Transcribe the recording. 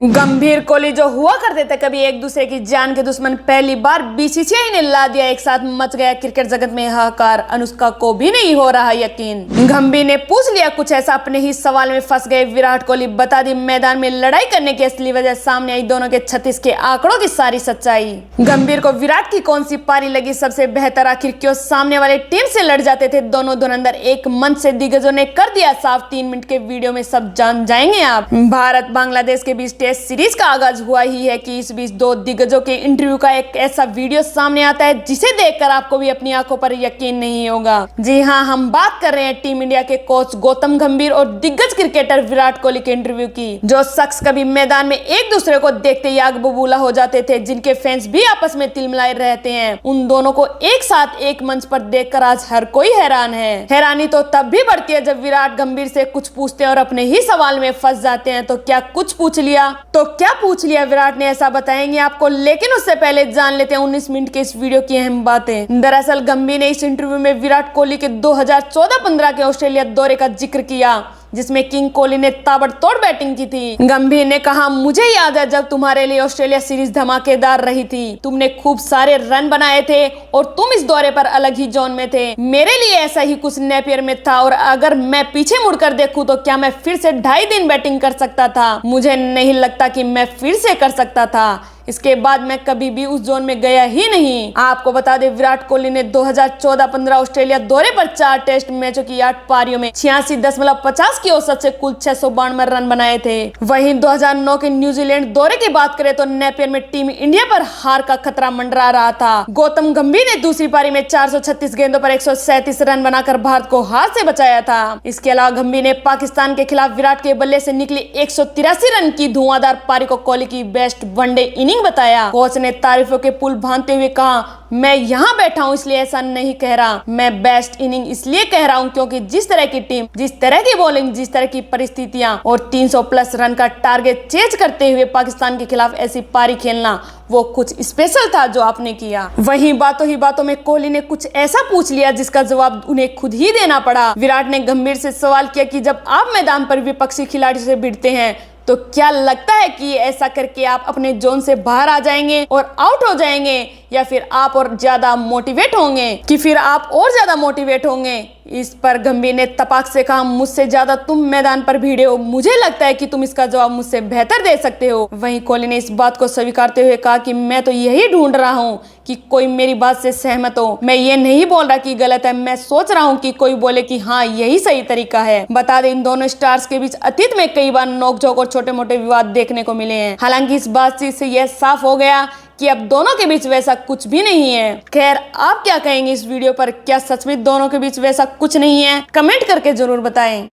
गंभीर कोहली जो हुआ करते थे कभी एक दूसरे की जान के दुश्मन, पहली बार बीसीसीआई ने ला दिया एक साथ मच गया क्रिकेट जगत में हाहाकार। अनुष्का को भी नहीं हो रहा यकीन। गंभीर ने पूछ लिया कुछ ऐसा, अपने ही सवाल में फंस गए विराट कोहली। बता दी मैदान में लड़ाई करने की असली वजह, सामने आई दोनों के 36 के आंकड़ों की सारी सच्चाई। गंभीर को विराट की कौन सी पारी लगी सबसे बेहतर, आखिर क्यों सामने वाले टीम से लड़ जाते थे दोनों धुरंधर एक मंच से, दिग्गजों ने कर दिया साफ। 3 मिनट के वीडियो में सब जान जाएंगे आप। भारत बांग्लादेश के बीच टेस्ट सीरीज का आगाज हुआ ही है कि इस बीच दो दिग्गजों के इंटरव्यू का एक ऐसा वीडियो सामने आता है जिसे देखकर आपको भी अपनी आंखों पर यकीन नहीं होगा। जी हाँ, हम बात कर रहे हैं टीम इंडिया के कोच गौतम गंभीर और दिग्गज क्रिकेटर विराट कोहली के इंटरव्यू की। जो शख्स कभी मैदान में एक दूसरे को देखते ही आग बबूला हो जाते थे, जिनके फैंस भी आपस में तिलमिलाए रहते हैं, उन दोनों को एक साथ एक मंच पर देखकर आज हर कोई हैरान है। हैरानी तो तब भी बढ़ती है जब विराट गंभीर से कुछ पूछते हैं और अपने ही सवाल में फंस जाते हैं। तो क्या कुछ पूछ लिया? तो क्या पूछ लिया विराट ने, ऐसा बताएंगे आपको, लेकिन उससे पहले जान लेते हैं 19 मिनट के इस वीडियो की अहम बातें। दरअसल गंभीर ने इस इंटरव्यू में विराट कोहली के 2014-15 के ऑस्ट्रेलिया दौरे का जिक्र किया, जिसमें किंग कोहली ने ताबड़तोड़ बैटिंग की थी। गंभीर ने कहा, मुझे याद है जब तुम्हारे लिए ऑस्ट्रेलिया सीरीज धमाकेदार रही थी, तुमने खूब सारे रन बनाए थे और तुम इस दौरे पर अलग ही जोन में थे। मेरे लिए ऐसा ही कुछ नेपियर में था, और अगर मैं पीछे मुड़कर देखूं तो क्या मैं फिर से 2.5 दिन बैटिंग कर सकता था? मुझे नहीं लगता कि मैं फिर से कर सकता था। इसके बाद मैं कभी भी उस जोन में गया ही नहीं। आपको बता दें, विराट कोहली ने 2014-15 ऑस्ट्रेलिया दौरे पर 4 टेस्ट मैचों की 8 पारियों में 86.50 की औसत से कुल 692 रन बनाए थे। वहीं 2009 के न्यूजीलैंड दौरे की बात करें तो नेपियर में टीम इंडिया पर हार का खतरा मंडरा रहा था। गौतम गंभीर ने दूसरी पारी में 436 गेंदों पर 137 रन बनाकर भारत को हार से बचाया था। इसके अलावा गंभीर ने पाकिस्तान के खिलाफ विराट के बल्ले से निकली 183 रन की धुआंधार पारी को कोहली की बेस्ट वनडे इनिंग बताया। कोच ने तारीफों के पुल बांधते हुए कहा, मैं यहाँ बैठा हूँ इसलिए ऐसा नहीं कह रहा, मैं बेस्ट इनिंग इसलिए कह रहा हूँ क्योंकि जिस तरह की टीम, जिस तरह की बॉलिंग, जिस तरह की परिस्थितियां और 300+ रन का टारगेट चेज करते हुए पाकिस्तान के खिलाफ ऐसी पारी खेलना, वो कुछ स्पेशल था जो आपने किया। वहीं बातों ही बातों में कोहली ने कुछ ऐसा पूछ लिया जिसका जवाब उन्हें खुद ही देना पड़ा। विराट ने गंभीर से सवाल किया कि जब आप मैदान पर विपक्षी खिलाड़ी से भिड़ते हैं तो क्या लगता है कि ऐसा करके आप अपने जोन से बाहर आ जाएंगे और आउट हो जाएंगे, या फिर आप और ज्यादा मोटिवेट होंगे कि फिर आप और ज्यादा मोटिवेट होंगे? इस पर गंभीर ने तपाक से कहा, मुझसे ज्यादा तुम मैदान पर भिड़े हो, मुझे लगता है कि तुम इसका जवाब मुझसे बेहतर दे सकते हो। वहीं कोहली ने इस बात को स्वीकारते हुए कहा कि मैं तो यही ढूंढ रहा हूँ कि कोई मेरी बात से सहमत हो। मैं ये नहीं बोल रहा कि गलत है, मैं सोच रहा हूँ कि कोई बोले कि हाँ यही सही तरीका है। बता दें, इन दोनों स्टार्स के बीच अतीत में कई बार नोकझोंक और छोटे मोटे विवाद देखने को मिले हैं। हालांकि इस बातचीत से यह साफ हो गया कि अब दोनों के बीच वैसा कुछ भी नहीं है। खैर, आप क्या कहेंगे इस वीडियो पर? क्या सच में दोनों के बीच वैसा कुछ नहीं है? कमेंट करके जरूर बताएं।